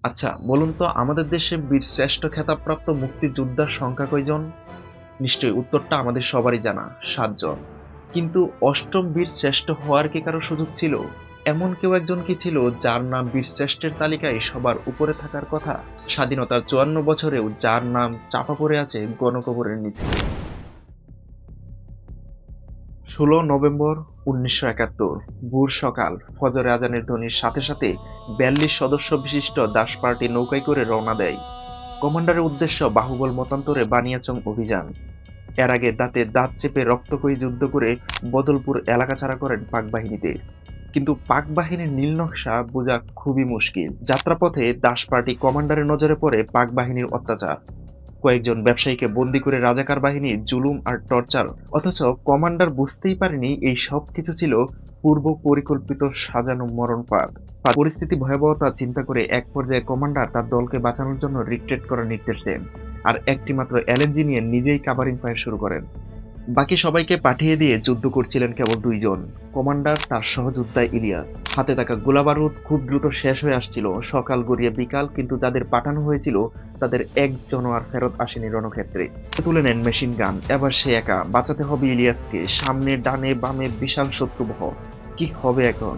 আচ্ছা বলুন তো আমাদের দেশে বীর শ্রেষ্ঠ খেতাবপ্রাপ্ত মুক্তিযোদ্ধার সংখ্যা কয়জন? নিশ্চয়ই উত্তরটা আমাদের সবারই জানা, ৭ জন। কিন্তু অষ্টম বীর শ্রেষ্ঠ হওয়ার কি কারো সুযোগ ছিল? এমন কেউ একজন কি ছিল যার নাম বীর শ্রেষ্ঠের তালিকায় সবার উপরে থাকার কথা? স্বাধীনতার ৫৪ বছরেও যার নাম চাপা পড়ে আছে গণকবরের নিচে। ১৬ নভেম্বর ১৯৭১ ভোর সকাল, ফজরে আজানের ধ্বনির সাথে সাথে ৪২ সদস্য বিশিষ্ট দাস পার্টি নৌকায় করে রওনা দেয়। কমান্ডারের উদ্দেশ্য বাহুবল মতান্তরে বানিয়াচং অভিযান। এর আগে দাঁতে দাঁত চেপে রক্তক্ষয়ী যুদ্ধ করে বদলপুর এলাকা ছাড়া করেন পাক বাহিনীতে। কিন্তু পাক বাহিনীর নীল নকশা বোঝা খুবই মুশকিল। যাত্রাপথে দাস পার্টি কমান্ডারের নজরে পড়ে পাক বাহিনীর অত্যাচার, কয়েকজন ব্যবসায়ীকে বন্দী করে রাজাকার বাহিনীর জুলুম আর টর্চার। অথচ কমান্ডার বুঝতেই পারেনি এই সব কিছু ছিল পূর্ব পরিকল্পিত সাজানো মরণপাত। পরিস্থিতি ভয়াবহতা চিন্তা করে এক পর্যায়ে কমান্ডার তার দলকে বাঁচানোর জন্য রিট্রিট করার নির্দেশ দেন আর একটি মাত্র এলএনজি নিয়ে নিজেই কাভারিং ফায়ার শুরু করেন। বাকি সবাইকে পাঠিয়ে দিয়ে যুদ্ধ করছিলেন কেবল ২ জন, কমান্ডার তার সহযোদ্ধা ইলিয়াস। হাতে থাকা গোলাবারুদ খুব দ্রুত শেষ হয়ে আসছিল। সকাল গড়িয়ে বিকাল, কিন্তু যাদের পাঠানো হয়েছিল তাদের একজনও আর ফেরত আসেনি রণক্ষেত্রে। তুলে নেন মেশিন গান। এবার সে একা, বাঁচাতে হবে ইলিয়াসকে। সামনে ডানে বামে বিশাল শত্রুবহ। কি হবে এখন?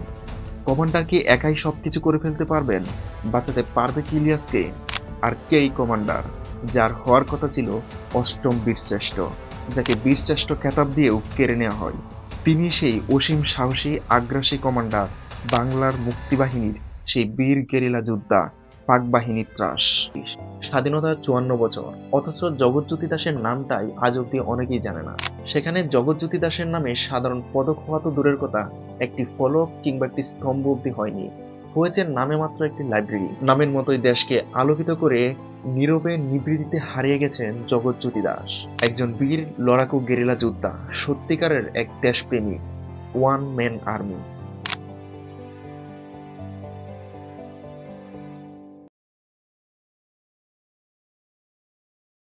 কমান্ডার কি একাই সবকিছু করে ফেলতে পারবেন? বাঁচাতে পারবে কি ইলিয়াসকে? আর কেই কমান্ডার যার হওয়ার কথা ছিল অষ্টম বীরশ্রেষ্ঠ, যাকে বীরশ্রেষ্ঠ খেতাব দিয়েও কেড়ে নেওয়া হয়? তিনি সেই অসীম সাহসী আগ্রাসী কমান্ডার, বাংলার মুক্তিবাহিনীর সেই বীর গেরিলা যোদ্ধা, পাক বাহিনীর ত্রাস। স্বাধীনতার ৫৪ বছর, অথচ জগৎজ্যোতি দাসের নামটাই আজ অব্দি অনেকেই জানে না। সেখানে জগৎজ্যোতি দাসের নামে সাধারণ পদক হওয়া তো দূরের কথা, একটি ফলক কিংবা একটি স্তম্ভ অব্দি হয়নি। হয়েছে নামে মাত্র একটি লাইব্রেরি। নামের মতোই দেশকে আলোকিত করে নীরবে নিভৃতিতে হারিয়ে গেছেন জগৎজ্যোতি দাস, একজন বীর লড়াকু গেরিলা যোদ্ধা, সত্যিকারের এক দেশপ্রেমী, ওয়ান ম্যান আর্মি।